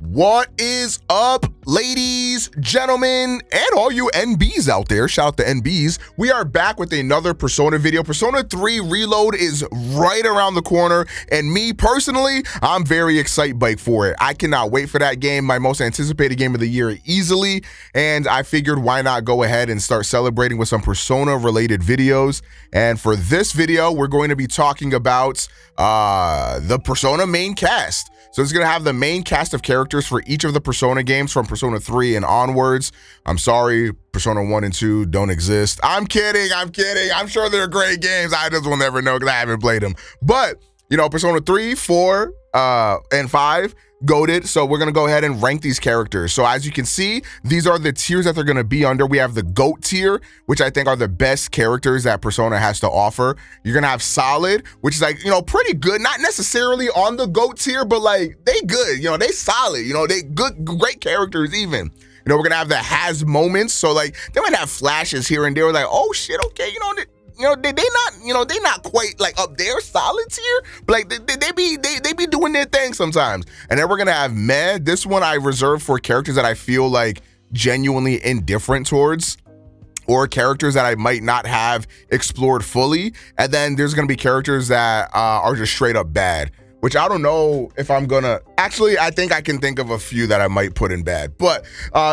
What is up, ladies, gentlemen, and all you NBs out there? Shout out to NBs. We are back with another Persona video. Persona 3 Reload is right around the corner, and me personally, I'm very excited for it. I cannot wait for that game, my most anticipated game of the year easily, and I figured why not go ahead and start celebrating with some Persona-related videos. And for this video, we're going to be talking about the Persona main cast. So it's going to have the main cast of characters for each of the Persona games from Persona 3 and onwards. I'm sorry, Persona 1 and 2 don't exist. I'm kidding. I'm sure they're great games. I just will never know because I haven't played them. But, you know, Persona 3, 4, and 5, goated. So we're going to go ahead and rank these characters. So as you can see, these are the tiers that they're going to be under. We have the GOAT tier, which I think are the best characters that Persona has to offer. You're going to have Solid, which is like, you know, pretty good. Not necessarily on the GOAT tier, but like they good, you know, they solid, you know, they good, great characters even. You know, we're going to have the has moments. So like they might have flashes here and there like, oh shit, okay, you know, they not quite like up there solid tier, but like they be doing their thing sometimes. And then we're gonna have meh. This one I reserve for characters that I feel like genuinely indifferent towards, or characters that I might not have explored fully. And then there's gonna be characters that are just straight up bad, which I don't know if I'm gonna, actually, I think I can think of a few that I might put in bad. But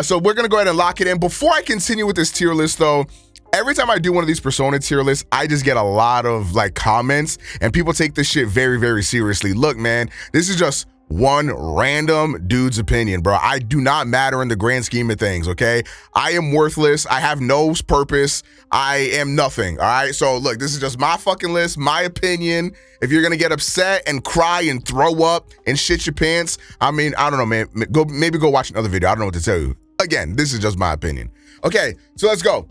so we're gonna go ahead and lock it in. Before I continue with this tier list though, every time I do one of these Persona tier lists, I just get a lot of like comments and people take this shit very, very seriously. Look, man, this is just one random dude's opinion, bro. I do not matter in the grand scheme of things, okay? I am worthless. I have no purpose. I am nothing, all right? So look, this is just my fucking list, my opinion. If you're gonna get upset and cry and throw up and shit your pants, I mean, I don't know, man. Maybe go watch another video. I don't know what to tell you. Again, this is just my opinion. Okay, so let's go.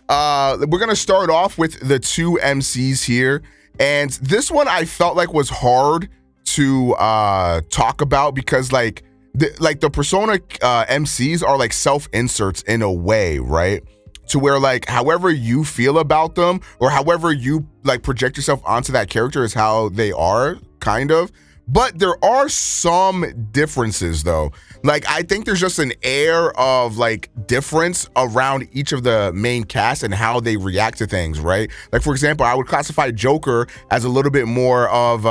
We're gonna start off with the two MCs here, and this one I felt like was hard to talk about because like the Persona MCs are like self-inserts in a way, right? To where like however you feel about them or however you like project yourself onto that character is how they are, kind of. But there are some differences though. Like I think there's just an air of like difference around each of the main cast and how they react to things, right? Like for example, I would classify Joker as a little bit more of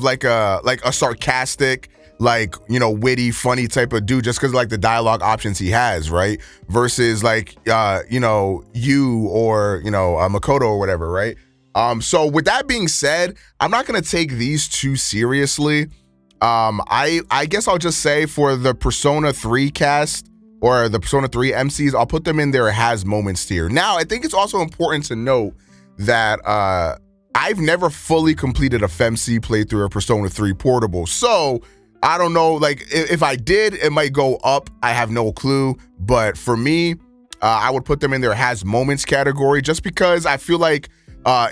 like a sarcastic, like, you know, witty, funny type of dude just because like the dialogue options he has, right? Versus like you know, you or, you know, Makoto or whatever, right? So with that being said, I'm not gonna take these too seriously. I guess I'll just say for the Persona 3 cast or the Persona 3 MCs, I'll put them in their has moments tier. Now, I think it's also important to note that I've never fully completed a FemC playthrough of Persona 3 Portable. So I don't know, like if I did, it might go up. I have no clue. But for me, I would put them in their has moments category just because I feel like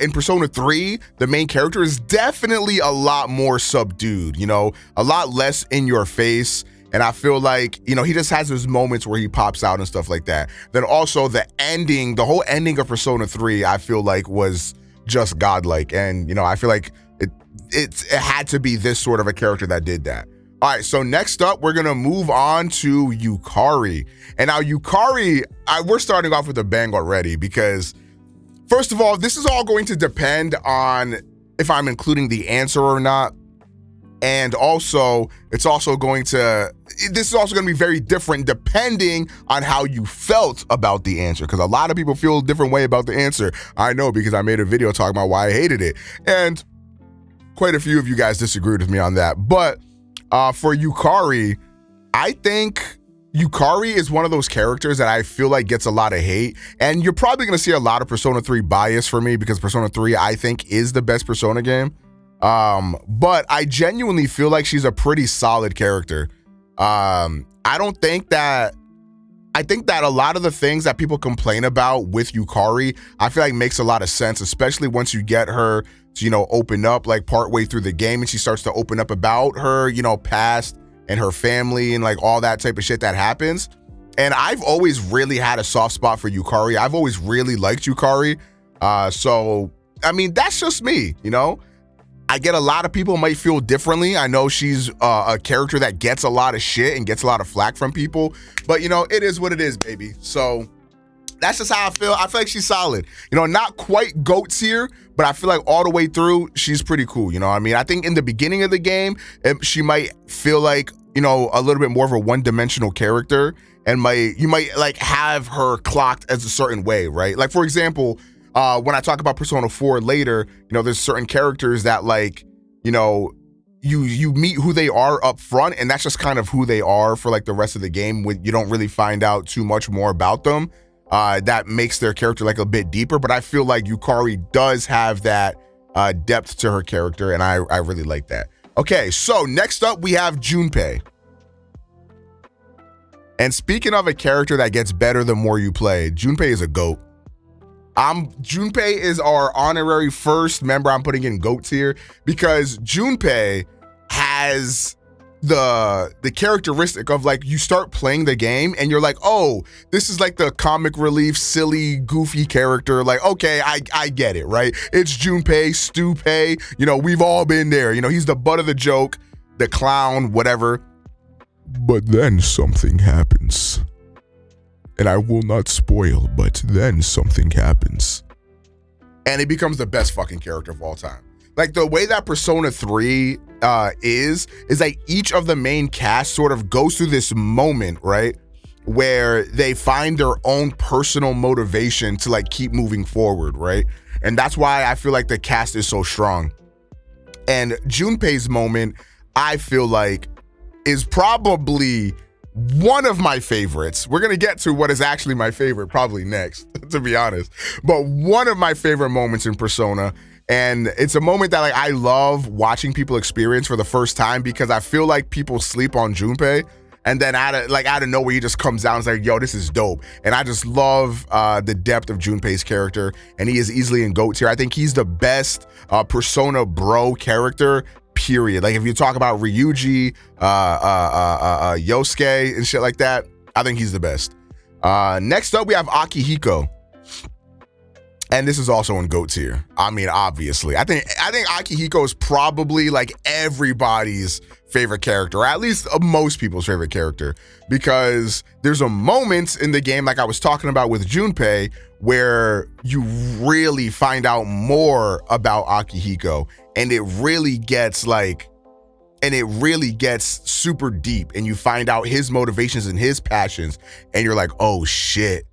in Persona 3, the main character is definitely a lot more subdued, you know, a lot less in your face. And I feel like, you know, he just has his moments where he pops out and stuff like that. Then also the whole ending of Persona 3, I feel like was just godlike. And, you know, I feel like it had to be this sort of a character that did that. All right, so next up, we're gonna move on to Yukari. And now Yukari, we're starting off with a bang already because first of all, this is all going to depend on if I'm including the answer or not. And also, this is also going to be very different depending on how you felt about the answer. Because a lot of people feel a different way about the answer. I know because I made a video talking about why I hated it. And quite a few of you guys disagreed with me on that. But for Yukari, I think Yukari is one of those characters that I feel like gets a lot of hate, and you're probably going to see a lot of Persona 3 bias for me because Persona 3 I think is the best Persona game, but I genuinely feel like she's a pretty solid character. I think that a lot of the things that people complain about with Yukari, I feel like makes a lot of sense, especially once you get her to, you know, open up like partway through the game and she starts to open up about her, you know, past and her family and like all that type of shit that happens. And I've always really had a soft spot for Yukari. I've always really liked Yukari. So, I mean, that's just me, you know? I get a lot of people might feel differently. I know she's a character that gets a lot of shit and gets a lot of flack from people, but you know, it is what it is, baby. So that's just how I feel. I feel like she's solid. You know, not quite GOAT tier, but I feel like all the way through, she's pretty cool. You know what I mean? I think in the beginning of the game, she might feel like, you know, a little bit more of a one-dimensional character, and you might like have her clocked as a certain way, right? Like, for example, when I talk about Persona 4 later, you know, there's certain characters that, like, you know, you meet who they are up front, and that's just kind of who they are for like the rest of the game. When you don't really find out too much more about them, that makes their character like a bit deeper. But I feel like Yukari does have that depth to her character, and I really like that. Okay, so next up we have Junpei. And speaking of a character that gets better the more you play, Junpei is a GOAT. Junpei is our honorary first member I'm putting in GOAT tier, because Junpei has the characteristic of, like, you start playing the game and you're like, oh, this is like the comic relief, silly, goofy character. Like, okay, I get it, right? It's Junpei, Stupei, you know, we've all been there. You know, he's the butt of the joke, the clown, whatever. But then something happens. And I will not spoil, but then something happens. And he becomes the best fucking character of all time. Like, the way that Persona 3 is like each of the main cast sort of goes through this moment, right, where they find their own personal motivation to like keep moving forward, right? And that's why I feel like the cast is so strong. And Junpei's moment, I feel like, is probably one of my favorites. We're gonna get to what is actually my favorite probably next, to be honest. But one of my favorite moments in Persona, and it's a moment that, like, I love watching people experience for the first time, because I feel like people sleep on Junpei, and then out of nowhere he just comes down and is like, yo, this is dope. And I just love the depth of Junpei's character, and he is easily in GOAT tier. I think he's the best Persona bro character, period. Like, if you talk about Ryuji, Yosuke and shit like that, I think he's the best. Next up we have Akihiko. And this is also in GOAT tier. I mean, obviously. I think Akihiko is probably like everybody's favorite character, or at least most people's favorite character, because there's a moment in the game, like I was talking about with Junpei, where you really find out more about Akihiko, and it really gets super deep, and you find out his motivations and his passions, and you're like, oh shit.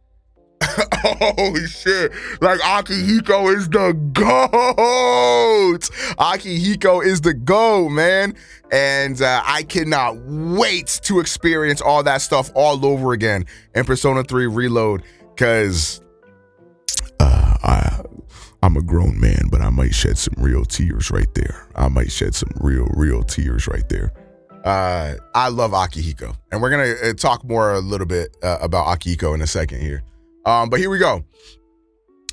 Oh shit, like Akihiko is the GOAT. Akihiko is the GOAT, man. And I cannot wait to experience all that stuff all over again in Persona 3 Reload, because I'm a grown man, but I might shed some real tears right there. I might shed some real tears right there. I love Akihiko, and we're gonna talk more a little bit about Akihiko in a second here. But here we go.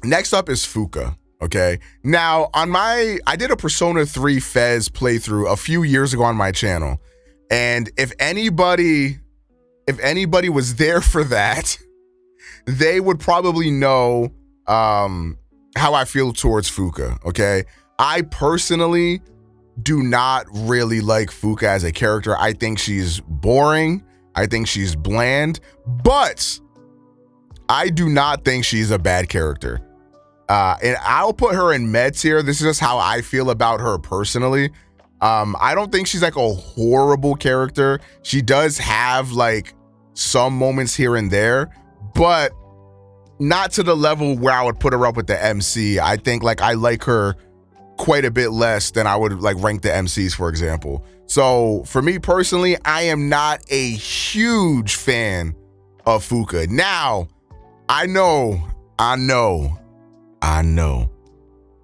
Next up is Fuuka, okay? Now, I did a Persona 3 Fez playthrough a few years ago on my channel, and if anybody was there for that, they would probably know how I feel towards Fuuka, okay? I personally do not really like Fuuka as a character. I think she's boring. I think she's bland, but I do not think she's a bad character. And I'll put her in med tier. This is just how I feel about her personally. I don't think she's like a horrible character. She does have like some moments here and there, but not to the level where I would put her up with the MC. I think like I like her quite a bit less than I would like rank the MCs, for example. So for me personally, I am not a huge fan of Fuuka. Now, I know.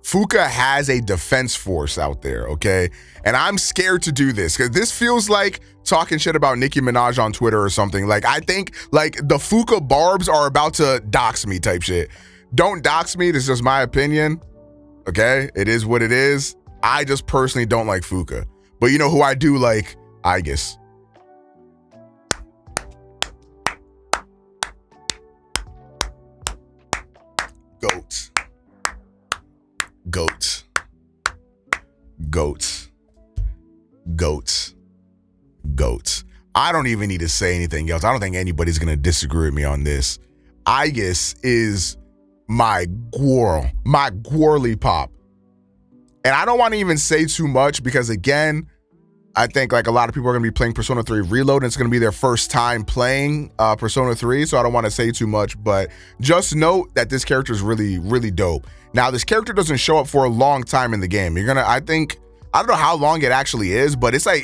Fuuka has a defense force out there, okay? And I'm scared to do this, because this feels like talking shit about Nicki Minaj on Twitter or something. Like, I think like the Fuuka barbs are about to dox me type shit. Don't dox me, this is just my opinion, okay? It is what it is. I just personally don't like Fuuka. But you know who I do like? Aigis. GOAT. Goats. Goats. Goats. I don't even need to say anything else. I don't think anybody's going to disagree with me on this. Aigis is my gwirly pop. And I don't want to even say too much because, again, I think like a lot of people are going to be playing Persona 3 Reload and it's going to be their first time playing Persona 3. So I don't want to say too much, but just note that this character is really, really dope. Now, this character doesn't show up for a long time in the game. I don't know how long it actually is, but it's like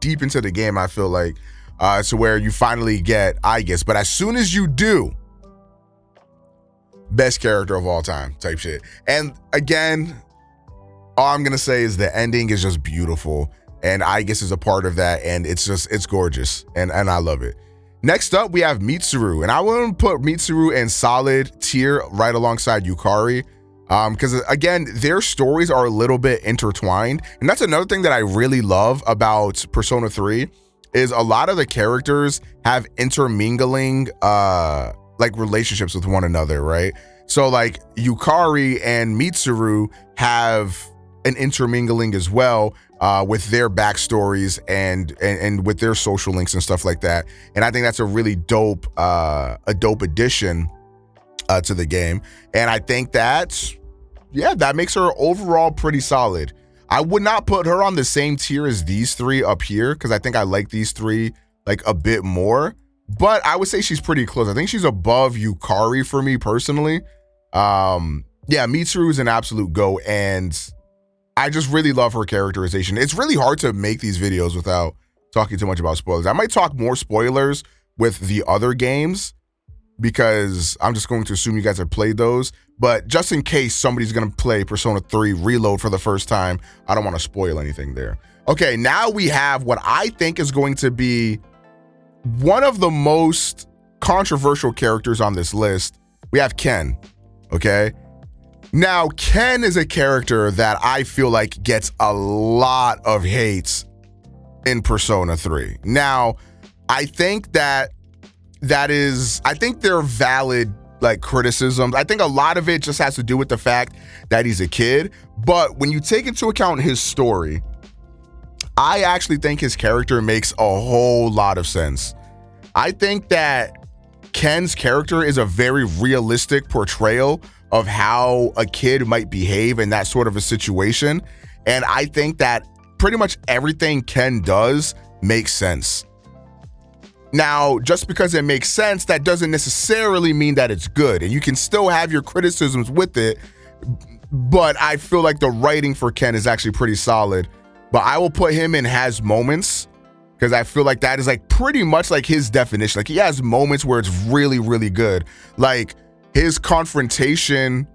deep into the game, I feel like, to where you finally get Aigis. But as soon as you do, best character of all time type shit. And again, all I'm gonna say is the ending is just beautiful, and Aigis is a part of that, and it's gorgeous, and I love it. Next up, we have Mitsuru, and I wouldn't put Mitsuru in solid tier right alongside Yukari, because again, their stories are a little bit intertwined, and that's another thing that I really love about Persona 3 is a lot of the characters have intermingling like relationships with one another, right? So like Yukari and Mitsuru have an intermingling as well with their backstories and with their social links and stuff like that. And I think that's a really dope addition to the game. And I think that, yeah, that makes her overall pretty solid. I would not put her on the same tier as these three up here because I think I like these three like a bit more, but I would say she's pretty close. I think she's above Yukari for me personally. Yeah, Mitsuru is an absolute go, and I just really love her characterization. It's really hard to make these videos without talking too much about spoilers. I might talk more spoilers with the other games because I'm just going to assume you guys have played those, but just in case somebody's going to play Persona 3 Reload for the first time, I don't want to spoil anything there. Okay, now we have what I think is going to be one of the most controversial characters on this list. We have Ken, okay? Now, Ken is a character that I feel like gets a lot of hates in Persona 3. Now, I think I think they're valid like criticisms. I think a lot of it just has to do with the fact that he's a kid, but when you take into account his story, I actually think his character makes a whole lot of sense. I think that Ken's character is a very realistic portrayal of how a kid might behave in that sort of a situation. And I think that pretty much everything Ken does makes sense. Now, just because it makes sense, that doesn't necessarily mean that it's good. And you can still have your criticisms with it, but I feel like the writing for Ken is actually pretty solid. But I will put him in has moments, because I feel like that is like pretty much like his definition. Like he has moments where it's really, really good. Like his confrontation,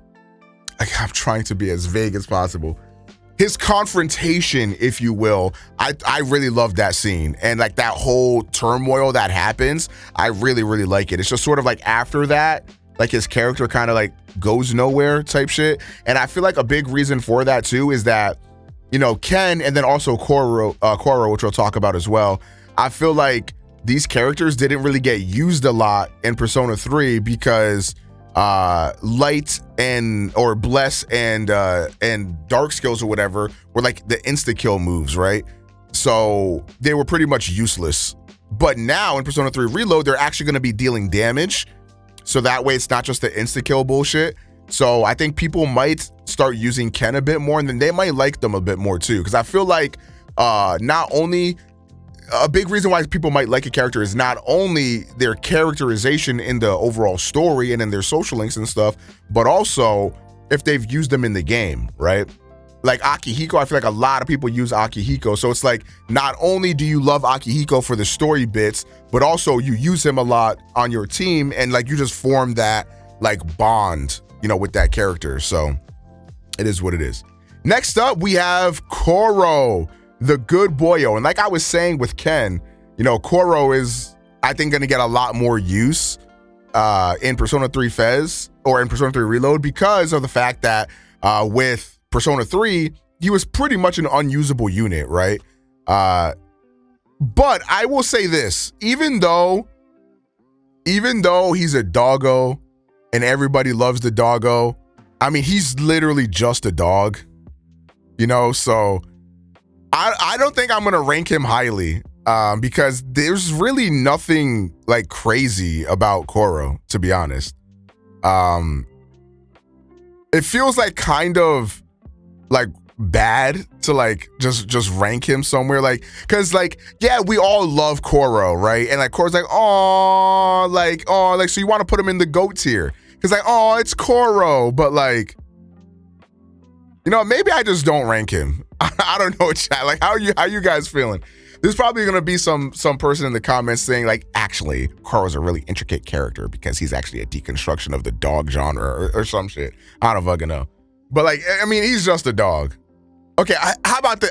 I'm trying to be as vague as possible. His confrontation, if you will, I really love that scene. And like that whole turmoil that happens, I really, really like it. It's just sort of like after that, like his character kind of like goes nowhere type shit. And I feel like a big reason for that too is that, you know, Ken and then also Koro, which we'll talk about as well. I feel like these characters didn't really get used a lot in Persona 3 because light or bless and dark skills or whatever were like the insta kill moves, right? So they were pretty much useless. But now in Persona 3 Reload, they're actually going to be dealing damage, so that way it's not just the insta kill bullshit. So I think people might start using Ken a bit more, and then they might like them a bit more too, because I feel like not only a big reason why people might like a character is not only their characterization in the overall story and in their social links and stuff, but also if they've used them in the game, right? Like Akihiko, I feel like a lot of people use Akihiko. So it's like, not only do you love Akihiko for the story bits, but also you use him a lot on your team, and like you just form that like bond, you know, with that character. So it is what it is. Next up, we have Koro, the good boyo. And like I was saying with Ken, you know, Koro is, I think, going to get a lot more use in Persona 3 Fez or in Persona 3 Reload because of the fact that with Persona 3, he was pretty much an unusable unit, right? But I will say this, even though he's a doggo and everybody loves the doggo, I mean, he's literally just a dog. you know, so I don't think I'm gonna rank him highly, because there's really nothing like crazy about Koro, to be honest. It feels like kind of like bad to like just rank him somewhere, like, because like, yeah, we all love Koro, right? And like Koro's like, so you want to put him in the GOAT tier because like, oh, it's Koro, but like, you know, maybe I just don't rank him. I don't know, chat. Like, how you guys feeling? There's probably gonna be some person in the comments saying like, actually, Koro's a really intricate character because he's actually a deconstruction of the dog genre or some shit. I don't fucking know. But like, I mean, he's just a dog. Okay, how about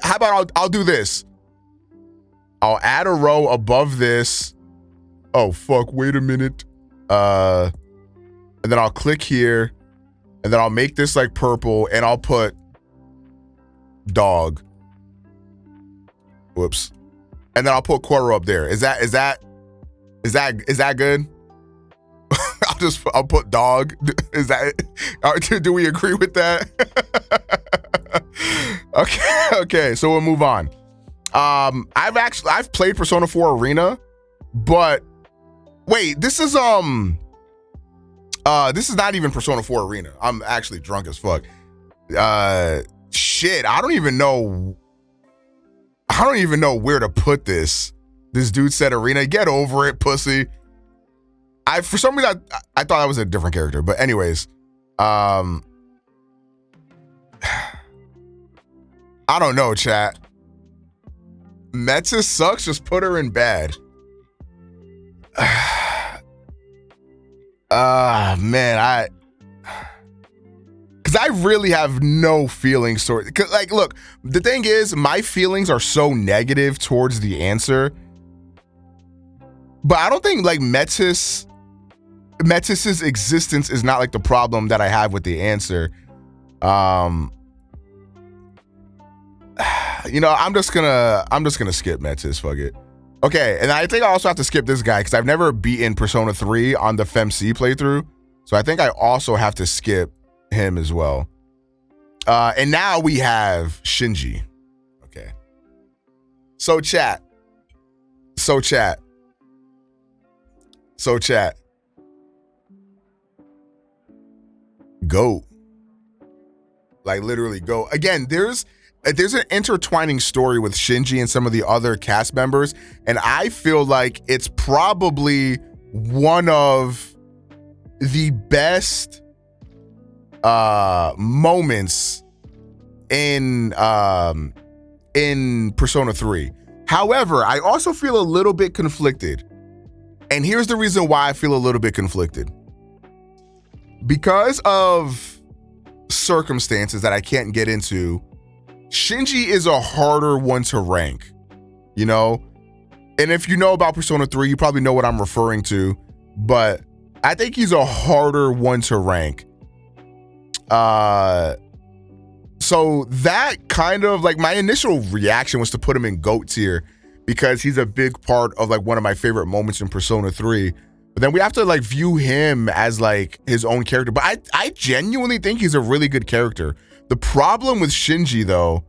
I'll do this. I'll add a row above this. Oh fuck, wait a minute. And then I'll click here, and then I'll make this like purple, and I'll put dog. Whoops. And then I'll put Koro up there. Is that good? I'll put dog. Is that do we agree with that? Okay, so we'll move on. I've played Persona 4 Arena, but wait, this is not even Persona 4 Arena. I'm actually drunk as fuck. Shit, I don't even know where to put this. This dude said Arena. Get over it, pussy. For some reason I thought that was a different character, but anyways, I don't know, chat. Metis sucks. Just put her in bad. Man, because I really have no feelings towards. Cause like, look, the thing is, my feelings are so negative towards the answer, but I don't think like Metis's existence is not like the problem that I have with the answer. You know, I'm just gonna skip Metis. Fuck it. Okay, and I think I also have to skip this guy because I've never beaten Persona 3 on the FemC playthrough, so I think I also have to skip him as well. And now we have Shinji. Okay. So chat. Go. Like literally go. Again, there's an intertwining story with Shinji and some of the other cast members, and I feel like it's probably one of the best moments in Persona 3. However, I also feel a little bit conflicted. And here's the reason why I feel a little bit conflicted. Because of circumstances that I can't get into, Shinji is a harder one to rank, you know? And if you know about Persona 3, you probably know what I'm referring to, but I think he's a harder one to rank. So that kind of like my initial reaction was to put him in GOAT tier because he's a big part of like one of my favorite moments in Persona 3. But then we have to like view him as like his own character. But I genuinely think he's a really good character. The problem with Shinji though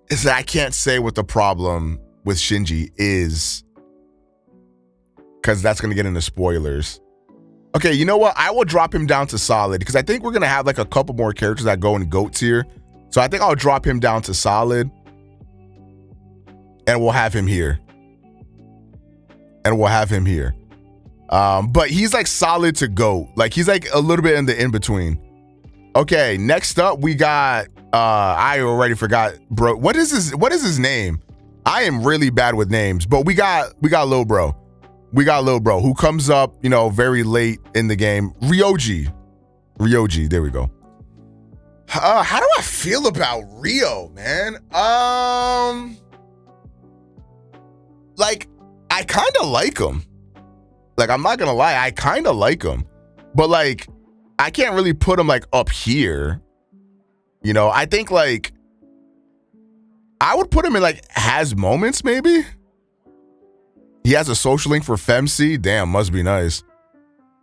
is that I can't say what the problem with Shinji is because that's going to get into spoilers. Okay, you know what? I will drop him down to solid because I think we're going to have like a couple more characters that go in GOAT tier. So I think I'll drop him down to solid and we'll have him here. But he's like solid to GOAT. Like he's like a little bit in the in-between. Okay, next up we got, I already forgot, bro. What is his name? I am really bad with names, but we got Lil Bro. We got Lil Bro who comes up, you know, very late in the game. Ryoji, there we go. How do I feel about Ryo, man? Like, I kind of like him. Like, I'm not gonna lie, I kind of like him. But like, I can't really put him like up here. You know, I think like, I would put him in like has moments maybe. He has a social link for FemC. Damn, must be nice.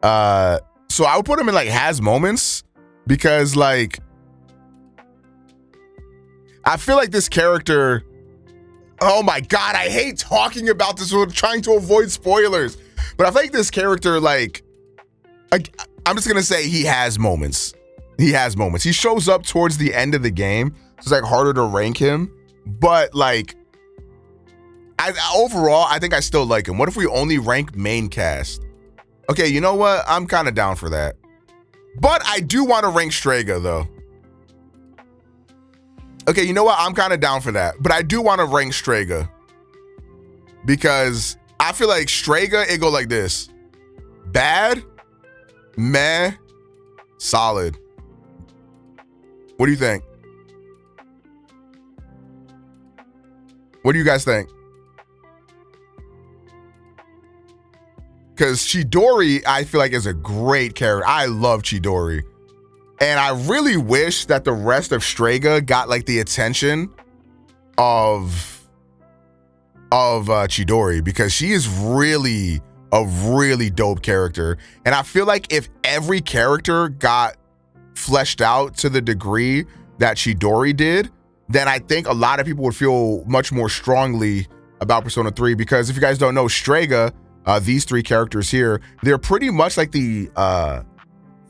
So I would put him in like has moments because like I feel like this character, oh my God, I hate talking about this. We're trying to avoid spoilers. But I feel like this character, like, I'm just going to say he has moments. He has moments. He shows up towards the end of the game. So it's like harder to rank him. But like, overall, I think I still like him. What if we only rank main cast? Okay, you know what? I'm kind of down for that. But I do want to rank Strega, though. Okay, you know what? I'm kind of down for that. But I do want to rank Strega. Because I feel like Strega, it go like this. Bad, meh, solid. What do you think? What do you guys think? Because Chidori, I feel like, is a great character. I love Chidori. And I really wish that the rest of Strega got like the attention of Chidori, because she is really a really dope character. And I feel like if every character got fleshed out to the degree that Chidori did, then I think a lot of people would feel much more strongly about Persona 3. Because if you guys don't know, Strega, these three characters here, they're pretty much like the,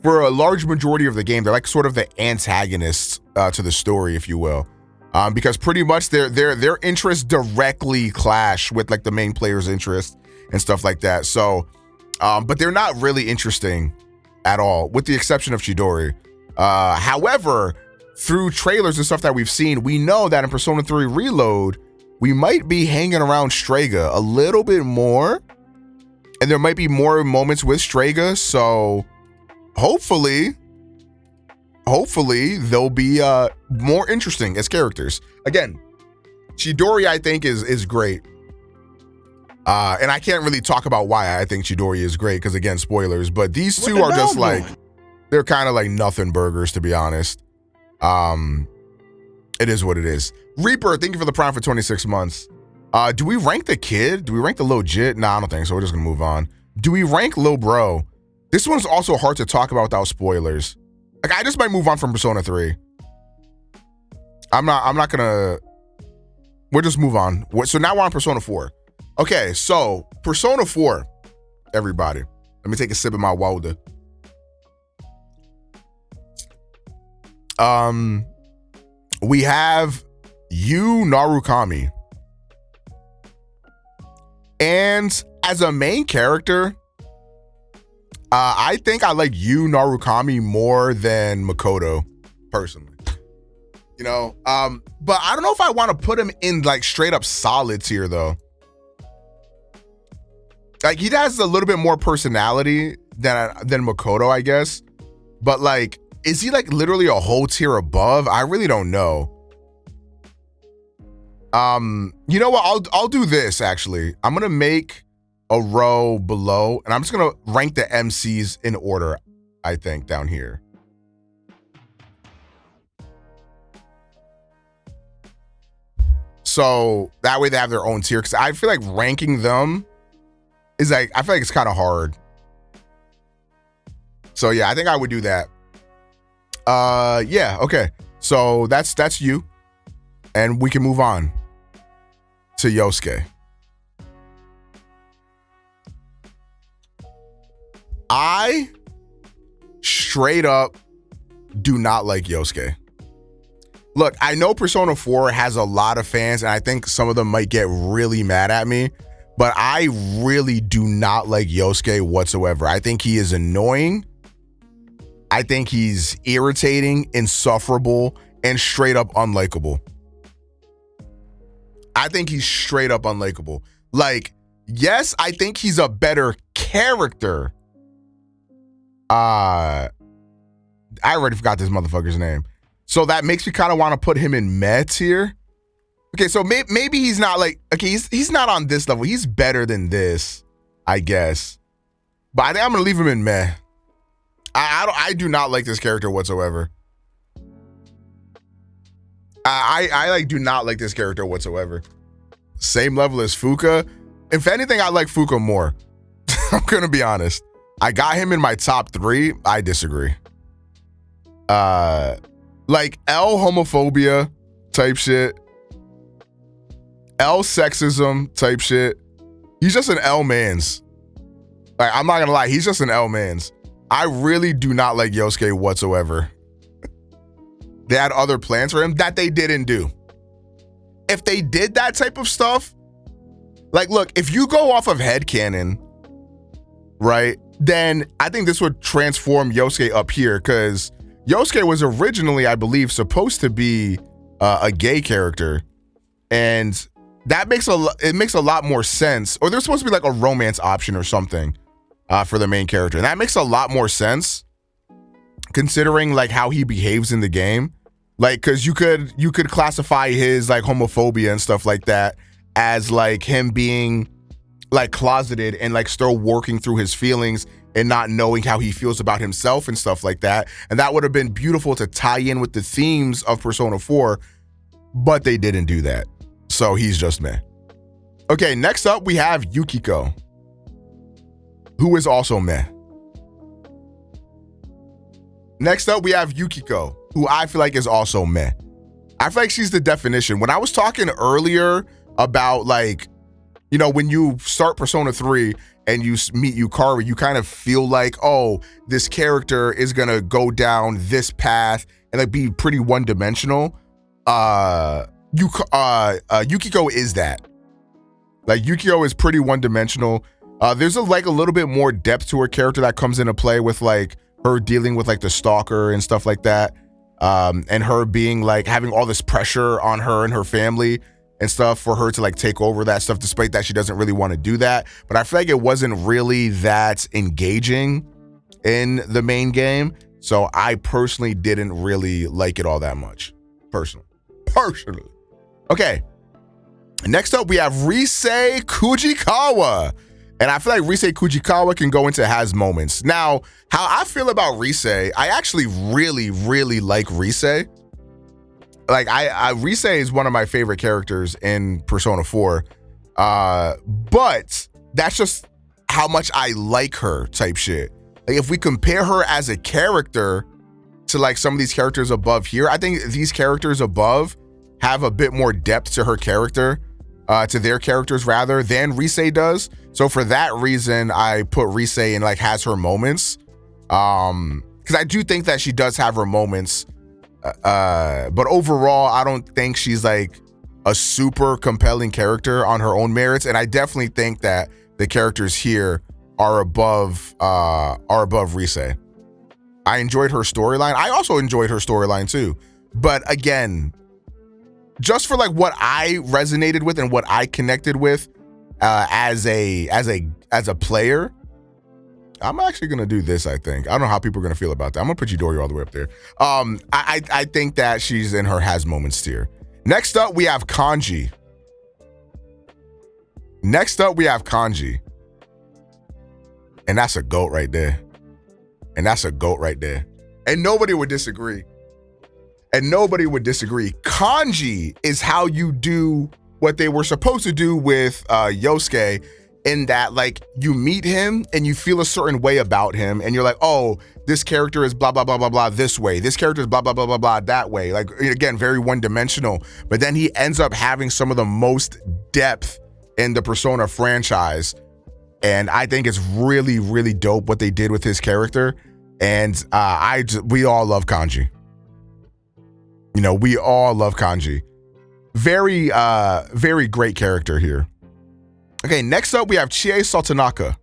for a large majority of the game, they're like sort of the antagonists to the story, if you will. Because pretty much their interests directly clash with like the main player's interests and stuff like that. So, but they're not really interesting at all, with the exception of Chidori. However, through trailers and stuff that we've seen, we know that in Persona 3 Reload, we might be hanging around Strega a little bit more. And there might be more moments with Strega, so hopefully they'll be more interesting as characters. Again, Chidori, I think, is great. And I can't really talk about why I think Chidori is great, because again, spoilers, but these two are just like, they're kind of like nothing burgers, to be honest. It is what it is. Reaper, thank you for the prime for 26 months. Do we rank the kid? Do we rank the Lil Jit? Nah, I don't think so. We're just gonna move on. Do we rank Lil Bro? This one's also hard to talk about without spoilers. Like, I just might move on from Persona 3. I'm not gonna, we'll just move on. So now we're on Persona 4. Okay, so Persona 4, everybody. Let me take a sip of my water. We have Yu Narukami. And as a main character, I think I like Yu Narukami more than Makoto, personally. You know, but I don't know if I want to put him in like straight up solid tier though. Like, he has a little bit more personality than Makoto, I guess. But like, is he like literally a whole tier above? I really don't know. You know what? I'll do this actually. I'm gonna make a row below, and I'm just gonna rank the MCs in order, I think, down here. So that way they have their own tier, because I feel like ranking them is like, I feel like it's kind of hard. So yeah, I think I would do that. Yeah, okay. So that's you. And we can move on to Yosuke. I straight up do not like Yosuke. Look, I know Persona 4 has a lot of fans, and I think some of them might get really mad at me, but I really do not like Yosuke whatsoever. I think he is annoying. I think he's irritating, insufferable, and straight up unlikable. I think he's straight up unlikable. Like, yes, I think he's a better character. I already forgot this motherfucker's name. So that makes me kind of want to put him in meh tier. Okay, so maybe he's not like, okay, he's not on this level. He's better than this, I guess. But I think I'm gonna leave him in meh. I do not like this character whatsoever. I like do not like this character whatsoever. Same level as Fuuka. If anything, I like Fuuka more. I'm gonna be honest. I got him in my top 3. I disagree. Like, L homophobia, type shit. L sexism type shit. He's just an L mans. Like, I'm not gonna lie, he's just an L mans. I really do not like Yosuke whatsoever. They had other plans for him that they didn't do. If they did that type of stuff, like, look, if you go off of headcanon, right, then I think this would transform Yosuke up here, because Yosuke was originally, I believe, supposed to be a gay character, and that makes a lot more sense. Or there's supposed to be like a romance option or something for the main character, and that makes a lot more sense considering like how he behaves in the game. Like, because you could classify his like homophobia and stuff like that as like him being like closeted and like still working through his feelings and not knowing how he feels about himself and stuff like that. And that would have been beautiful to tie in with the themes of Persona 4, but they didn't do that. So he's just meh. Okay, next up we have Yukiko, who is also meh. Next up we have Yukiko, who I feel like is also meh. I feel like she's the definition. When I was talking earlier about like, you know, when you start Persona 3 and you meet Yukari, you kind of feel like, oh, this character is gonna go down this path and like be pretty one-dimensional. Yukiko is that. Like, Yukiko is pretty one-dimensional. There's a little bit more depth to her character that comes into play with like her dealing with like the stalker and stuff like that, and her being like having all this pressure on her and her family and stuff for her to like take over that stuff, despite that she doesn't really want to do that. But I feel like it wasn't really that engaging in the main game, so I personally didn't really like it all that much. Personally. Okay, next up we have Rise Kujikawa. And I feel like Rise Kujikawa can go into has moments. Now, how I feel about Rise, I actually really, really like Rise. Like, Rise is one of my favorite characters in Persona 4. But that's just how much I like her type shit. Like, if we compare her as a character to like some of these characters above here, I think these characters above have a bit more depth to her character, to their characters rather, than Rise does. So for that reason, I put Rise in like has her moments. Because I do think that she does have her moments. But overall, I don't think she's like a super compelling character on her own merits. And I definitely think that the characters here are above Rise. I enjoyed her storyline. I also enjoyed her storyline too. But again, just for like what I resonated with and what I connected with as a player, I'm actually gonna do this. I think I don't know how people are gonna feel about that. I'm gonna put Chidori all the way up there. I think that she's in her has moments tier. Next up we have Kanji. And that's a GOAT right there. And nobody would disagree. Kanji is how you do what they were supposed to do with Yosuke, in that like you meet him and you feel a certain way about him and you're like, oh, this character is blah, blah, blah, blah, blah this way. This character is blah, blah, blah, blah, blah that way. Like, again, very one-dimensional. But then he ends up having some of the most depth in the Persona franchise. And I think it's really, really dope what they did with his character. And we all love Kanji. You know, we all love Kanji. Very, very great character here. Okay, next up we have Chie Sotanaka.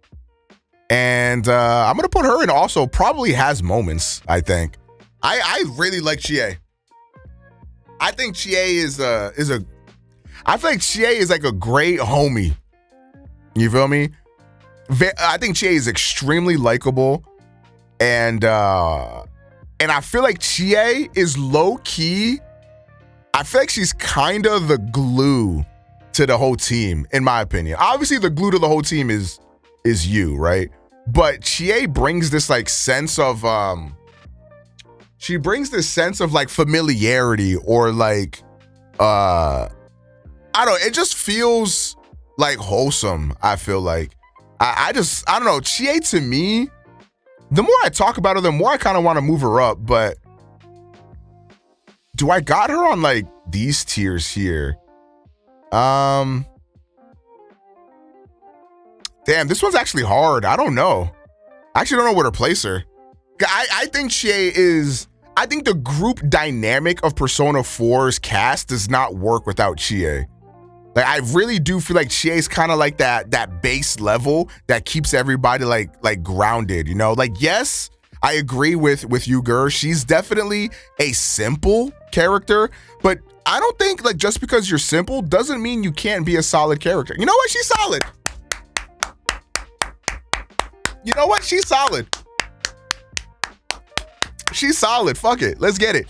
And I'm gonna put her in also probably has moments, I think. I really like Chie. I think Chie I feel like Chie is like a great homie. You feel me? I think Chie is extremely likable. And I feel like Chie is low key. I feel like she's kind of the glue to the whole team, in my opinion. Obviously, the glue to the whole team is you, right? But Chie brings this like sense of like familiarity, or like I don't know, it just feels like wholesome. I feel like I don't know, Chie to me, the more I talk about her, the more I kind of want to move her up, but do I got her on like these tiers here? Damn, this one's actually hard. I don't know. I actually don't know where to place her. I think Chie is, I think the group dynamic of Persona 4's cast does not work without Chie. Like, I really do feel like Chie is kind of like that base level that keeps everybody like grounded, you know? Like, yes, I agree with you, Gur. She's definitely a simple character, but I don't think like just because you're simple doesn't mean you can't be a solid character. You know what? She's solid. You know what? She's solid. She's solid. Fuck it. Let's get it.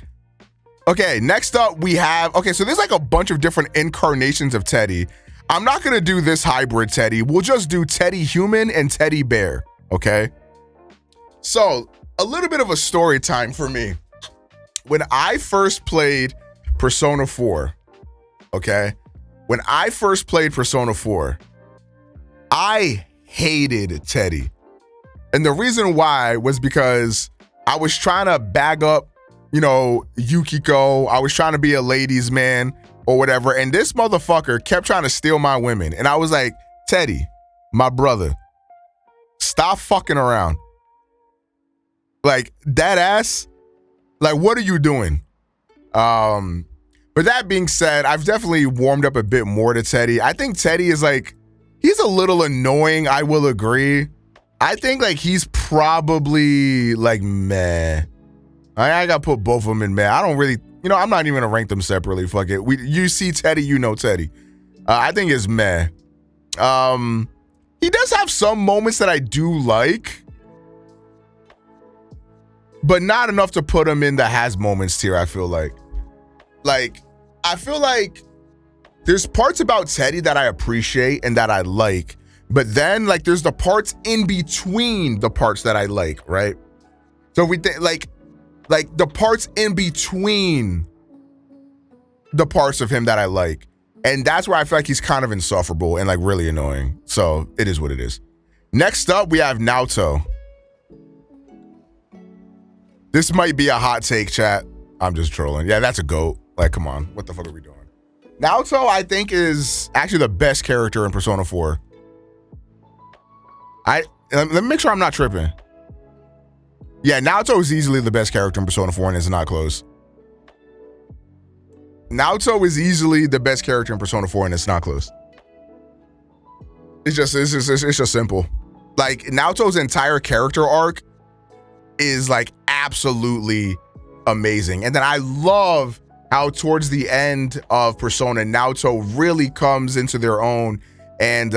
Okay, next up we have, okay, so there's like a bunch of different incarnations of Teddie. I'm not gonna do this hybrid Teddie. We'll just do Teddie human and Teddie bear, okay? So, a little bit of a story time for me. When I first played Persona 4, okay? When I first played Persona 4, I hated Teddie. And the reason why was because I was trying to bag up, you know, Yukiko. I was trying to be a ladies' man or whatever. And this motherfucker kept trying to steal my women. And I was like, Teddie, my brother, stop fucking around. Like, that ass, like, what are you doing? But that being said, I've definitely warmed up a bit more to Teddie. I think Teddie is like, he's a little annoying, I will agree. I think like he's probably like meh. I gotta put both of them in meh. I don't really, you know, I'm not even gonna rank them separately. Fuck it. You see Teddie, you know Teddie. I think it's meh. He does have some moments that I do like, but not enough to put him in the has moments tier, I feel like. Like, I feel like there's parts about Teddie that I appreciate and that I like, but then like there's the parts in between the parts that I like, right? So we think like the parts in between the parts of him that I like. And that's where I feel like he's kind of insufferable and like really annoying. So it is what it is. Next up, we have Naoto. This might be a hot take, chat. I'm just trolling. Yeah, that's a GOAT. Like, come on. What the fuck are we doing? Naoto, I think, is actually the best character in Persona 4. Let me make sure I'm not tripping. Yeah, Naoto is easily the best character in Persona 4 and it's not close. Naoto is easily the best character in Persona 4 and it's not close. It's just simple. Like, Naoto's entire character arc is like absolutely amazing. And then I love how towards the end of Persona, Naoto really comes into their own and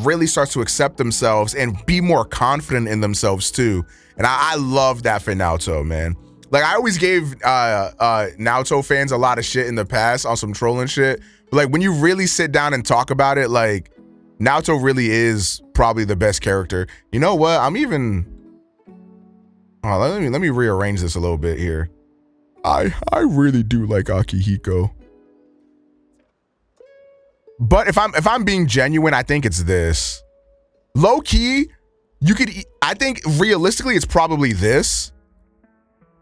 really starts to accept themselves and be more confident in themselves too. And I love that for Naoto, man. Like, I always gave Naoto fans a lot of shit in the past on some trolling shit. But like, when you really sit down and talk about it, like, Naoto really is probably the best character. You know what? I'm even... Oh, let me rearrange this a little bit here. I really do like Akihiko. But if I'm being genuine, I think it's this. Low key, I think realistically it's probably this.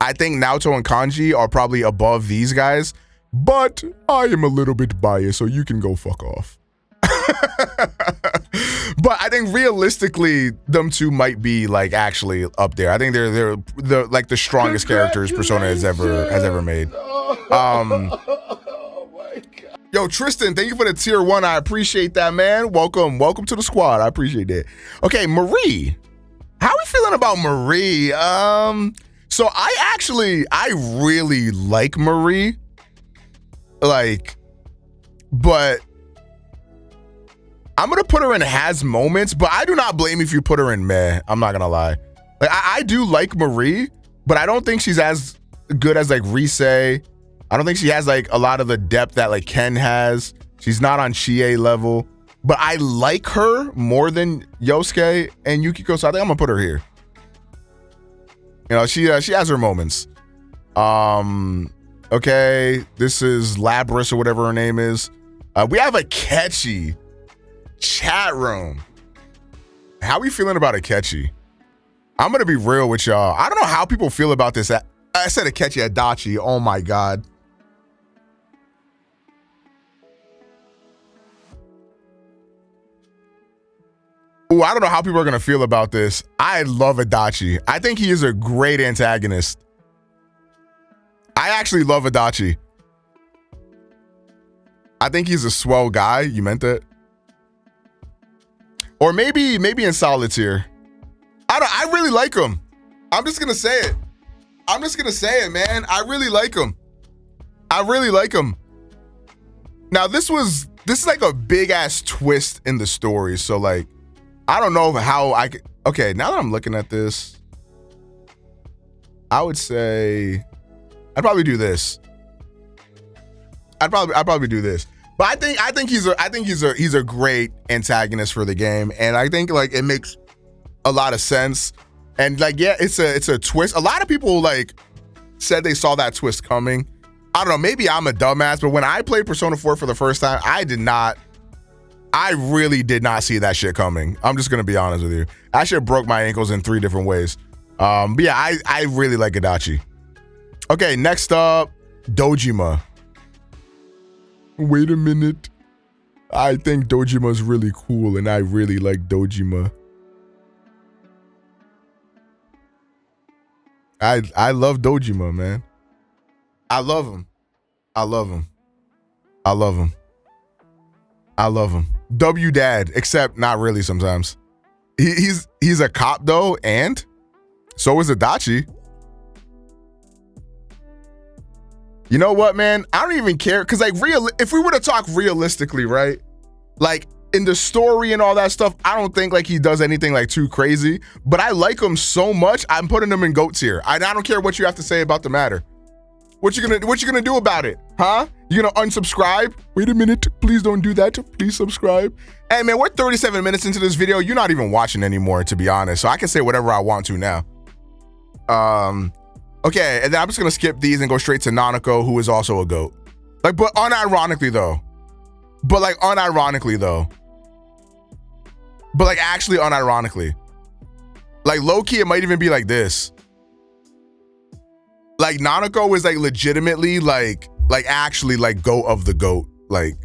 I think Naoto and Kanji are probably above these guys, but I am a little bit biased, so you can go fuck off. But I think realistically, them two might be like actually up there. I think they're like the strongest characters Persona has ever made. Yo, Tristan, thank you for the tier 1. I appreciate that, man. Welcome to the squad. I appreciate that. Okay, Marie. How are we feeling about Marie? So I really like Marie. Like, but I'm gonna put her in has moments, but I do not blame if you put her in meh. I'm not gonna lie. Like, I do like Marie, but I don't think she's as good as like Rise. I don't think she has like a lot of the depth that like Ken has. She's not on Chie level, but I like her more than Yosuke and Yukiko, so I think I'm gonna put her here. You know, she has her moments. Okay, this is Labris or whatever her name is. We have Akechi. Chat room. How we feeling about Akechi? I'm gonna be real with y'all. I don't know how people feel about this. I said Akechi, Adachi. Oh my god. Ooh, I don't know how people are gonna feel about this. I love Adachi. I think he is a great antagonist. I actually love Adachi. I think he's a swell guy. You meant that? Or maybe in Solitaire. I really like him. I'm just gonna say it. I'm just gonna say it, man. I really like him. I really like him. Now this is like a big ass twist in the story. So like, I don't know how I could. Okay, now that I'm looking at this, I would say I'd probably do this. I'd probably do this. But I think he's a great antagonist for the game, and I think like it makes a lot of sense. And like, yeah, it's a twist. A lot of people like said they saw that twist coming. I don't know, maybe I'm a dumbass, but when I played Persona 4 for the first time, I really did not see that shit coming. I'm just gonna be honest with you. That shit broke my ankles in 3 different ways. But yeah, I really like Adachi. Okay, next up, Dojima. Wait a minute. I think Dojima's really cool, and I really like Dojima. I love Dojima, man. I love him. I love him. I love him. I love him. W dad, except not really sometimes. He's a cop though, and so is Adachi. You know what, man? I don't even care, because like if we were to talk realistically, right? Like in the story and all that stuff, I don't think like he does anything like too crazy, but I like him so much, I'm putting him in GOAT tier. I don't care what you have to say about the matter. What you gonna do about it? Huh? You gonna unsubscribe? Wait a minute, please don't do that. Please subscribe. Hey man, we're 37 minutes into this video. You're not even watching anymore, to be honest. So I can say whatever I want to now. Okay, and then I'm just gonna skip these and go straight to Nanako, who is also a GOAT. Like, but unironically though. But like unironically though. But like actually unironically. Like low-key, it might even be like this. Like Nanako is like legitimately like actually like GOAT of the GOAT. Like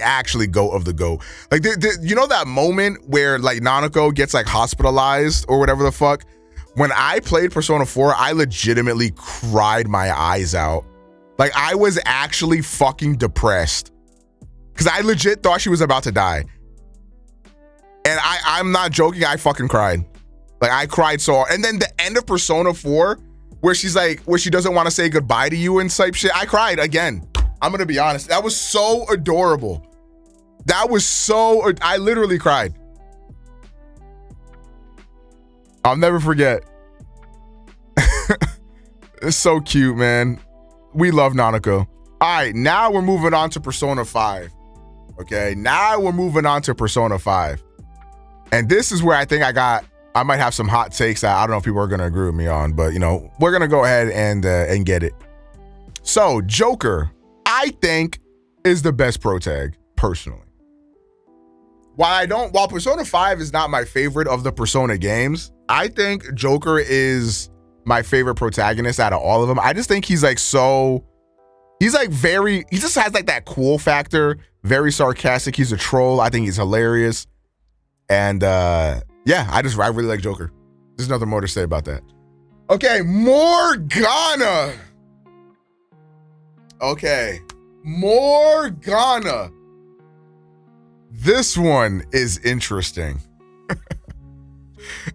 actually GOAT of the GOAT. Like you know that moment where like Nanako gets like hospitalized or whatever the fuck? When I played Persona 4, I legitimately cried my eyes out. Like I was actually fucking depressed. Cause I legit thought she was about to die. And I'm not joking, I fucking cried. Like I cried so hard. And then the end of Persona 4, where she's like, where she doesn't want to say goodbye to you and type shit, I cried again. I'm gonna be honest. That was so adorable. That was so, I literally cried. I'll never forget. It's so cute, man. We love Nanako. All right, now we're moving on to Persona 5. Okay, now we're moving on to Persona 5. And this is where I think I might have some hot takes that I don't know if people are gonna agree with me on, but you know, we're gonna go ahead and get it. So Joker, I think, is the best protag, personally. While Persona 5 is not my favorite of the Persona games, I think Joker is my favorite protagonist out of all of them. I just think he's like he just has like that cool factor, very sarcastic. He's a troll. I think he's hilarious. And yeah, I really like Joker. There's nothing more to say about that. Okay, Morgana. Okay, Morgana. This one is interesting.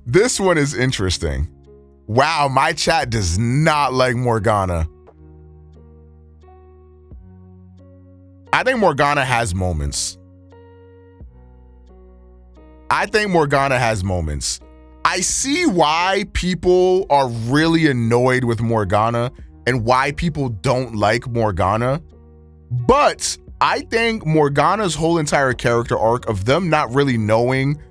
This one is interesting. Wow, my chat does not like Morgana. I think Morgana has moments. I see why people are really annoyed with Morgana and why people don't like Morgana. But I think Morgana's whole entire character arc of them not really knowing,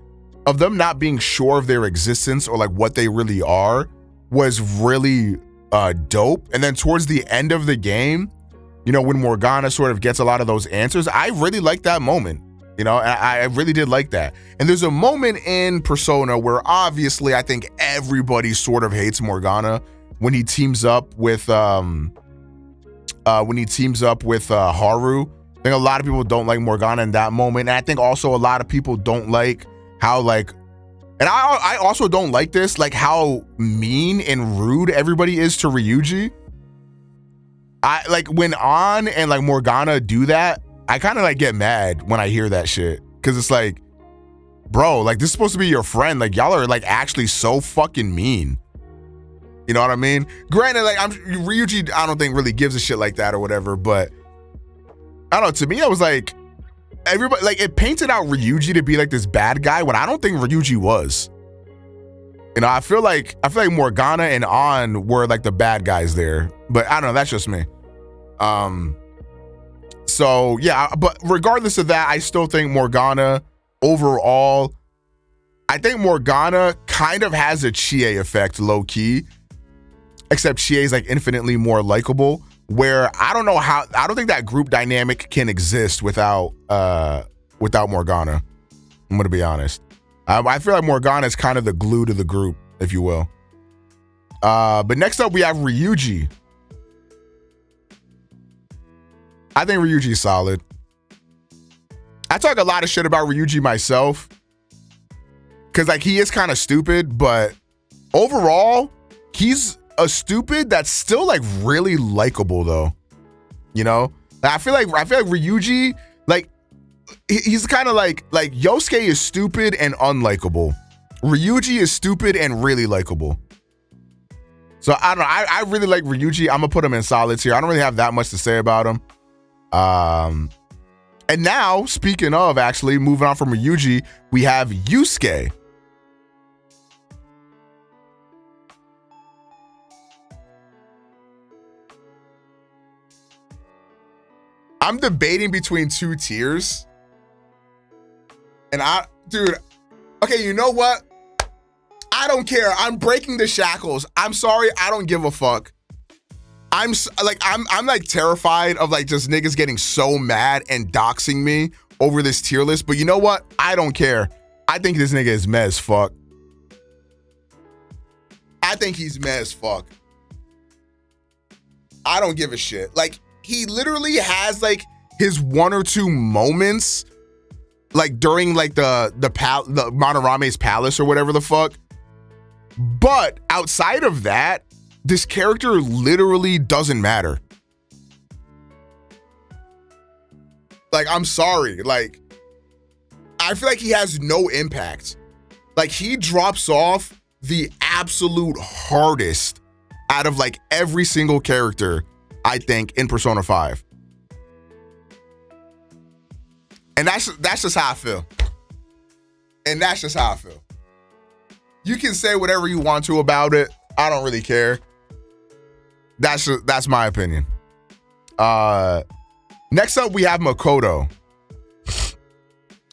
of them not being sure of their existence or like what they really are, was really dope. And then towards the end of the game, you know, when Morgana sort of gets a lot of those answers, I really like that moment. You know, I really did like that. And there's a moment in Persona where obviously I think everybody sort of hates Morgana when he teams up with Haru. I think a lot of people don't like Morgana in that moment. And I think also a lot of people don't like how like And I also don't like this, like how mean and rude everybody is to Ryuji. I like when An and like Morgana do that, I kind of like get mad when I hear that shit. Cause it's like, bro, like this is supposed to be your friend. Like y'all are like actually so fucking mean. You know what I mean? Granted, like Ryuji, I don't think really gives a shit like that or whatever, but I don't know, to me, I was like, everybody, like it painted out Ryuji to be like this bad guy when I don't think Ryuji was. You know, I feel like Morgana and An were like the bad guys there, but I don't know, that's just me. So yeah, but regardless of that, I still think Morgana overall, I think Morgana kind of has a Chie effect low key, except Chie is like infinitely more likable, where I don't think that group dynamic can exist without Morgana. I'm gonna be honest. I feel like Morgana is kind of the glue to the group, if you will. But next up we have Ryuji. I think Ryuji is solid. I talk a lot of shit about Ryuji myself, cause like he is kind of stupid, but overall he's a stupid that's still like really likable though. You know, I feel like Ryuji, like he's kind of like Yosuke is stupid and unlikable. Ryuji is stupid and really likable. So I don't know. I really like Ryuji. I'm gonna put him in solids here. I don't really have that much to say about him. And now, speaking of actually moving on from Ryuji, we have Yusuke. I'm debating between two tiers. And dude, okay, you know what? I don't care. I'm breaking the shackles. I'm sorry. I don't give a fuck. I'm like terrified of like just niggas getting so mad and doxing me over this tier list. But you know what? I don't care. I think this nigga is meh as fuck. I think he's meh as fuck. I don't give a shit. Like, he literally has like his one or two moments like during like the Monораme's palace or whatever the fuck. But outside of that, this character literally doesn't matter. Like, I'm sorry. Like, I feel like he has no impact. Like, he drops off the absolute hardest out of like every single character, I think, in Persona 5. And that's just how I feel. And that's just how I feel. You can say whatever you want to about it. I don't really care. That's my opinion. Next up, we have Makoto.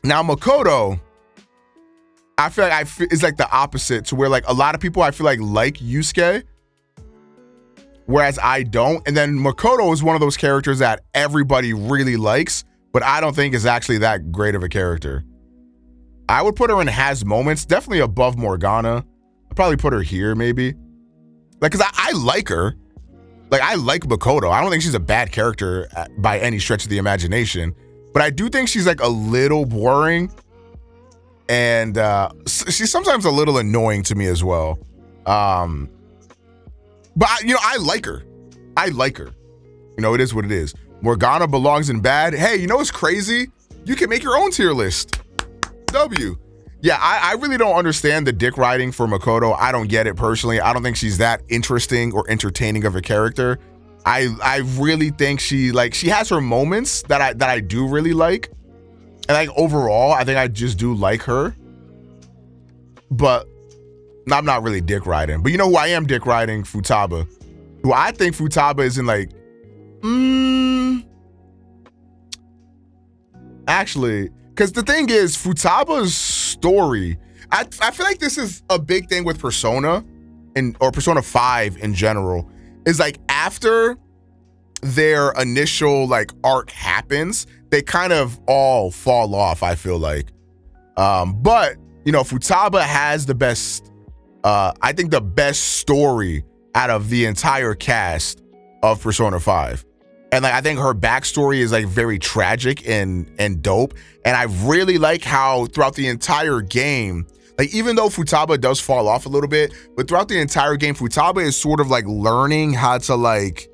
Now, Makoto, I feel like it's like the opposite, to where like a lot of people I feel like Yusuke, whereas I don't. And then Makoto is one of those characters that everybody really likes, but I don't think is actually that great of a character. I would put her in has moments, definitely above Morgana. I'd probably put her here maybe. Like, cause I like her. Like, I like Makoto. I don't think she's a bad character by any stretch of the imagination, but I do think she's like a little boring, and she's sometimes a little annoying to me as well. But you know, I like her. I like her. You know, it is what it is. Morgana belongs in bad. Hey, you know what's crazy? You can make your own tier list. W. Yeah, I really don't understand the dick riding for Makoto. I don't get it personally. I don't think she's that interesting or entertaining of a character. I really think she has her moments that I do really like. And like overall, I think I just do like her. But I'm not really dick riding. But you know who I am dick riding? Futaba. Who I think Futaba is in like actually, because the thing is, Futaba's story, I feel like this is a big thing with Persona or Persona 5 in general, is like after their initial like arc happens, they kind of all fall off, I feel like. But you know, Futaba has the best, I think the best story out of the entire cast of Persona 5. And like, I think her backstory is like very tragic and dope. And I really like how throughout the entire game, Like, even though Futaba does fall off a little bit, but throughout the entire game, Futaba is sort of like learning how to like,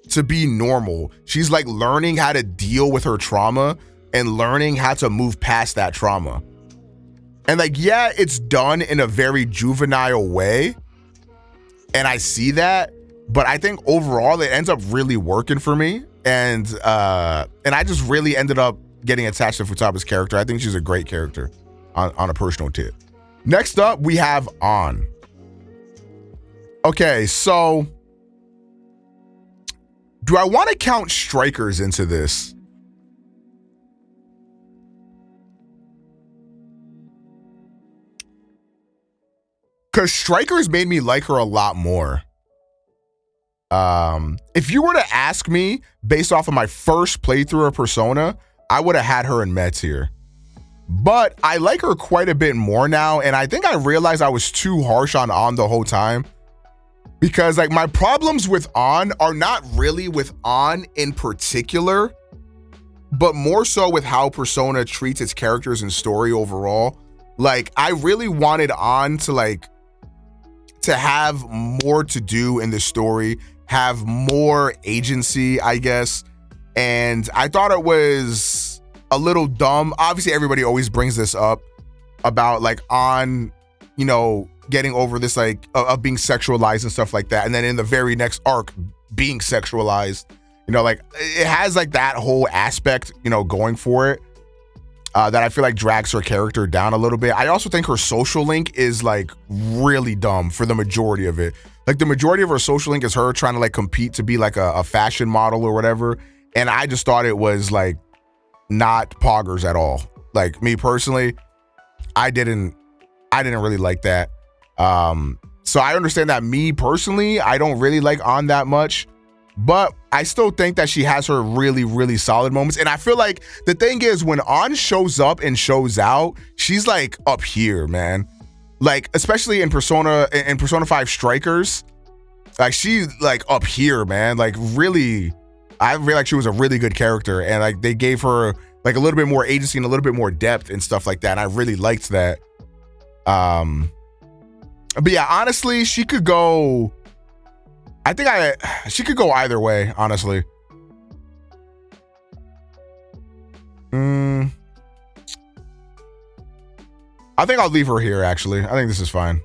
to be normal. She's like learning how to deal with her trauma and learning how to move past that trauma. And like, yeah, it's done in a very juvenile way. And I see that, but I think overall it ends up really working for me. And I just really ended up getting attached to Futaba's character. I think she's a great character on a personal tip. Next up, we have An. Okay, so do I want to count strikers into this? Because strikers made me like her a lot more. If you were to ask me based off of my first playthrough of Persona, I would have had her in Mets here. But I like her quite a bit more now, and I think I realized I was too harsh on An the whole time. Because like my problems with An are not really with An in particular, but more so with how Persona treats its characters and story overall. Like, I really wanted An to have more to do in the story, have more agency, I guess. And I thought it was a little dumb. Obviously, everybody always brings this up about like An, you know, getting over this like of being sexualized and stuff like that. And then in the very next arc, being sexualized, you know, like it has like that whole aspect, you know, going for it. That I feel like drags her character down a little bit. I also think her social link is like really dumb for the majority of it. Like the majority of her social link is her trying to like compete to be like a fashion model or whatever. And I just thought it was like not poggers at all. Like me personally, I didn't really like that. So I understand that me personally, I don't really like An that much. But I still think that she has her really, really solid moments. And I feel like the thing is when An shows up and shows out, she's like up here, man. Like, especially in Persona 5 Strikers, like she's like up here, man. Like really, I feel like she was a really good character. And like they gave her like a little bit more agency and a little bit more depth and stuff like that. And I really liked that. But yeah, honestly, she could go... she could go either way, honestly. I think I'll leave her here, actually. I think this is fine.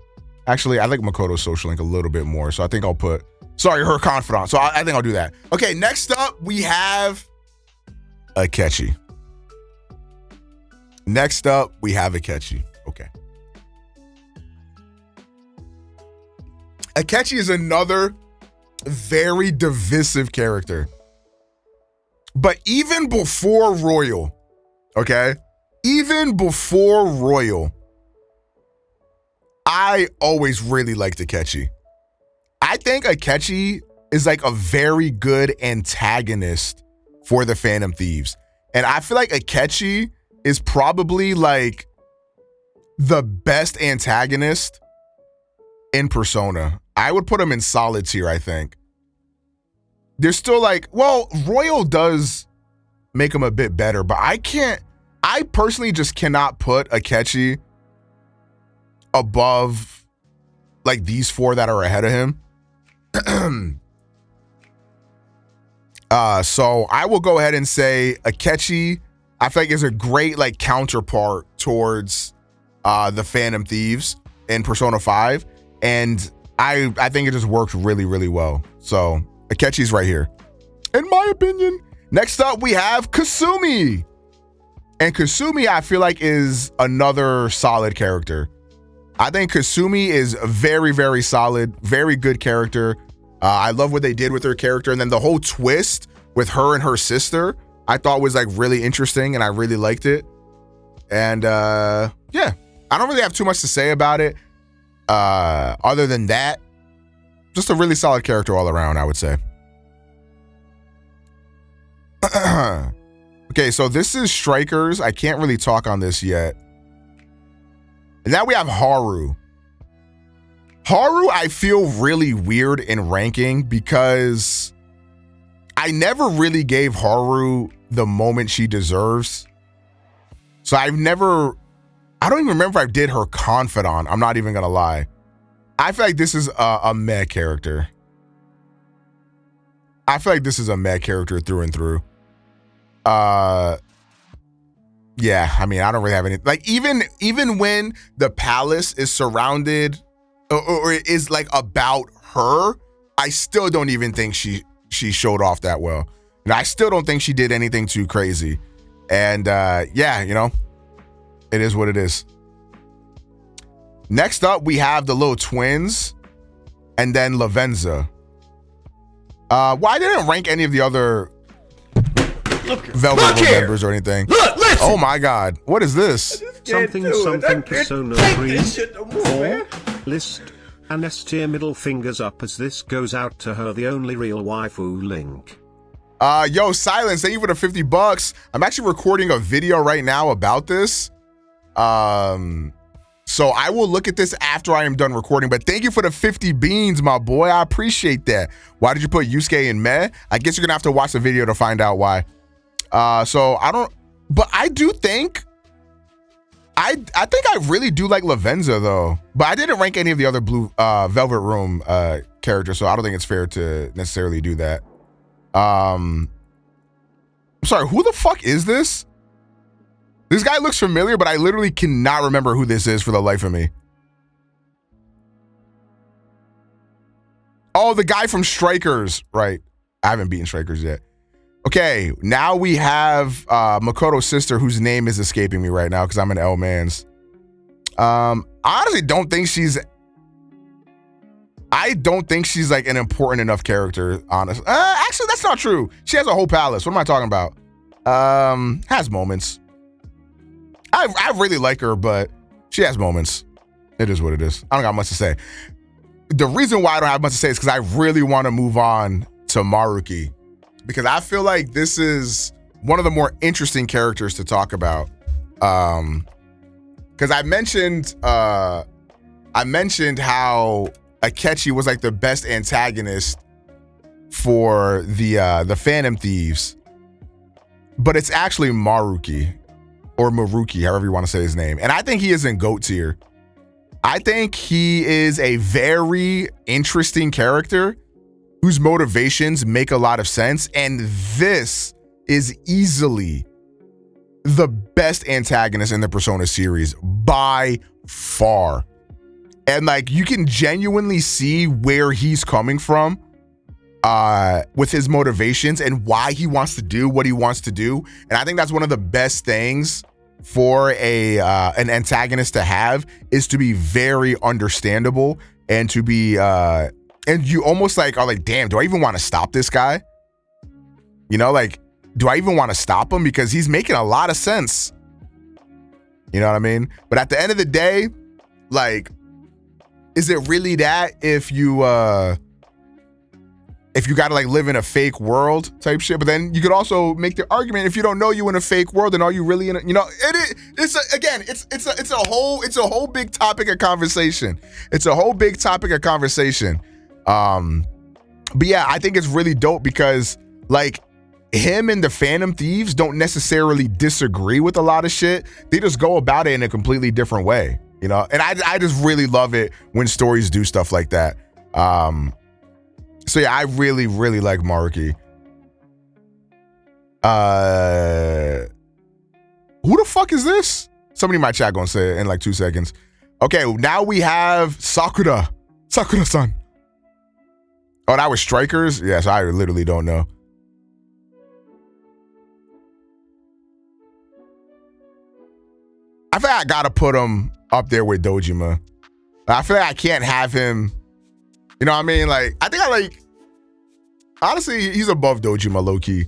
Actually, I like Makoto's social link a little bit more, so I think I'll put... Sorry, her confidant. So I think I'll do that. Okay, next up, we have Akechi. Next up, we have Akechi. Okay. Akechi is another very divisive character. But even before Royal, okay? Even before Royal, I always really liked Akechi. I think Akechi is like a very good antagonist for the Phantom Thieves. And I feel like Akechi is probably like the best antagonist in Persona. I would put him in solid tier, I think. There's still like, well, Royal does make him a bit better, but I personally just cannot put Akechi above like these four that are ahead of him. So I will go ahead and say Akechi, I feel like is a great like counterpart towards the Phantom Thieves in Persona 5. And I think it just worked really, really well. So Akechi's right here, in my opinion. Next up, we have Kasumi. And Kasumi, I feel like, is another solid character. I think Kasumi is a very, very solid, very good character. I love what they did with her character. And then the whole twist with her and her sister, I thought was like really interesting and I really liked it. And yeah, I don't really have too much to say about it. Other than that, just a really solid character all around, I would say. Okay, so this is Strikers. I can't really talk on this yet. And now we have Haru. Haru, I feel really weird in ranking because I never really gave Haru the moment she deserves. So I I don't even remember if I did her confidant. I'm not even gonna lie. I feel like this is a meh character. I feel like this is a meh character through and through. Yeah, I mean, I don't really have any, like, even when the palace is surrounded or is like about her, I still don't even think she showed off that well. And I still don't think she did anything too crazy. And yeah, you know, it is what it is. Next up, we have the little twins and then Lavenza. Well, I didn't rank any of the other Velvet Room members or anything. Look, listen. Oh my God, what is this? Something Persona 3 4 list an S tier middle fingers up as this goes out to her, the only real waifu link. Yo, Silence, thank you for the $50. I'm actually recording a video right now about this. So I will look at this after I am done recording, but thank you for the 50 beans, my boy. I appreciate that. Why did you put Yusuke in meh? I guess you're gonna have to watch the video to find out why. So I don't, but I do think, I think I really do like Lavenza though, but I didn't rank any of the other blue Velvet Room characters, so I don't think it's fair to necessarily do that. I'm sorry, who the fuck is this? This guy looks familiar, but I literally cannot remember who this is for the life of me. Oh, the guy from Strikers, right? I haven't beaten Strikers yet. Okay, now we have Makoto's sister, whose name is escaping me right now because I'm an L-Mans. I honestly don't think she's like an important enough character, honestly. Actually, that's not true. She has a whole palace. What am I talking about? Has moments. I really like her, but she has moments. It is what it is. I don't got much to say. The reason why I don't have much to say is because I really want to move on to Maruki, because I feel like this is one of the more interesting characters to talk about. Because I mentioned how Akechi was like the best antagonist for the Phantom Thieves, but it's actually Maruki. Or Maruki, however you want to say his name. And I think he is in GOAT tier. I think he is a very interesting character whose motivations make a lot of sense. And this is easily the best antagonist in the Persona series by far. And like, you can genuinely see where he's coming from with his motivations and why he wants to do what he wants to do. And I think that's one of the best things for an antagonist to have, is to be very understandable and to be and you almost like are like, damn, do I even want to stop this guy? You know, like, do I even want to stop him? Because he's making a lot of sense. You know what I mean? But at the end of the day, like, is it really that if you gotta like live in a fake world type shit? But then you could also make the argument, if you don't know you in a fake world, then are you really in a, you know, it's a whole big topic of conversation. It's a whole big topic of conversation. But yeah, I think it's really dope because like him and the Phantom Thieves don't necessarily disagree with a lot of shit. They just go about it in a completely different way, you know? And I just really love it when stories do stuff like that. So yeah, I really, really like Maruki. Who the fuck is this? Somebody in my chat gonna say it in like 2 seconds. Okay, now we have Sakura-san. Oh, that was Strikers? Yes, I literally don't know. I feel like I gotta put him up there with Dojima. I feel like I can't have him. You know what I mean? Like, I think I like, honestly, he's above Dojima, low key.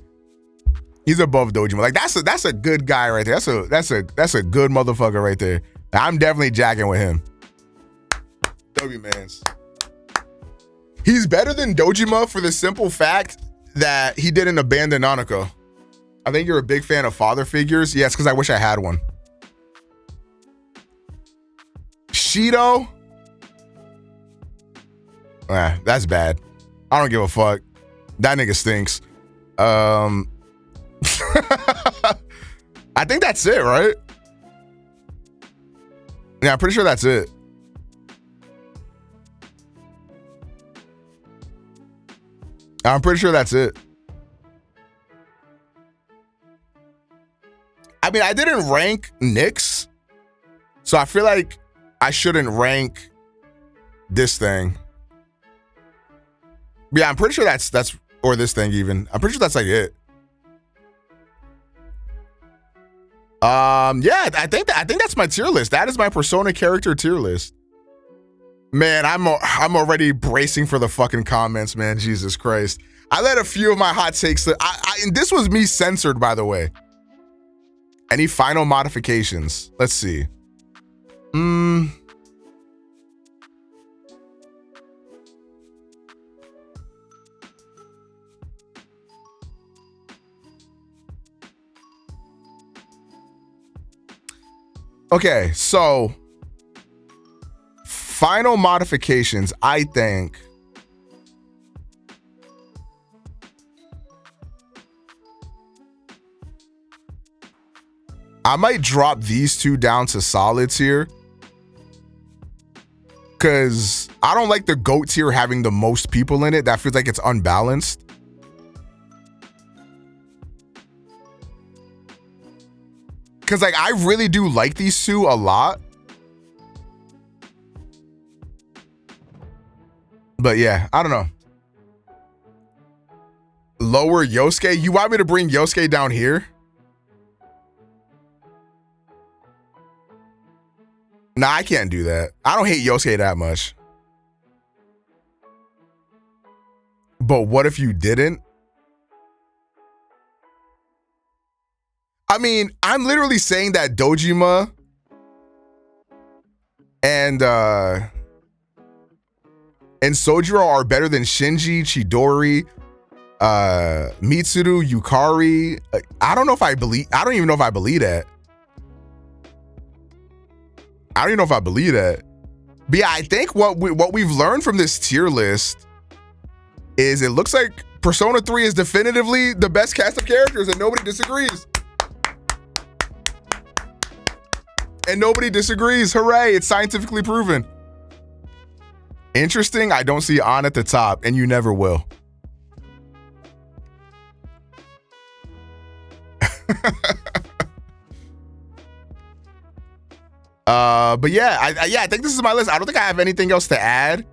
He's above Dojima. Like, that's a good guy right there. That's a good motherfucker right there. I'm definitely jacking with him. W-mans. He's better than Dojima for the simple fact that he didn't abandon Nanako. I think you're a big fan of father figures. Yes, because I wish I had one. Shido. That's bad. I don't give a fuck. That nigga stinks. I think that's it, right? Yeah, I'm pretty sure that's it. I'm pretty sure that's it. I mean, I didn't rank Nyx, so I feel like I shouldn't rank this thing. But yeah, I'm pretty sure that's or this thing even. I'm pretty sure that's like it. Yeah, I think that's my tier list. That is my Persona character tier list. Man, I'm already bracing for the fucking comments, man. Jesus Christ. I let a few of my hot takes. And this was me censored, by the way. Any final modifications? Let's see. Okay, so final modifications, I think. I might drop these two down to solids here, because I don't like the GOAT tier having the most people in it. That feels like it's unbalanced. Because like I really do like these two a lot. But yeah, I don't know. Lower Yosuke? You want me to bring Yosuke down here? Nah, I can't do that. I don't hate Yosuke that much. But what if you didn't? I mean, I'm literally saying that Dojima and Sojiro are better than Shinji, Chidori, Mitsuru, Yukari. I don't even know if I believe that. I don't even know if I believe that. But yeah, I think what we've learned from this tier list is it looks like Persona 3 is definitively the best cast of characters, and nobody disagrees. And nobody disagrees. Hooray, it's scientifically proven. Interesting, I don't see On at the top, and you never will. But yeah, I think this is my list. I don't think I have anything else to add.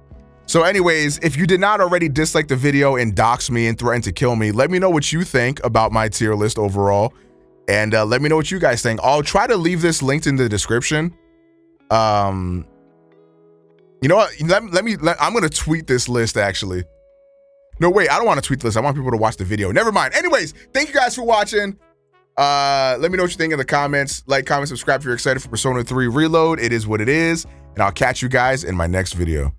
So anyways, if you did not already dislike the video and dox me and threaten to kill me, let me know what you think about my tier list overall. And let me know what you guys think. I'll try to leave this linked in the description. You know what? I'm going to tweet this list, actually. No, wait, I don't want to tweet this. I want people to watch the video. Never mind. Anyways, thank you guys for watching. Let me know what you think in the comments. Like, comment, subscribe if you're excited for Persona 3 Reload. It is what it is. And I'll catch you guys in my next video.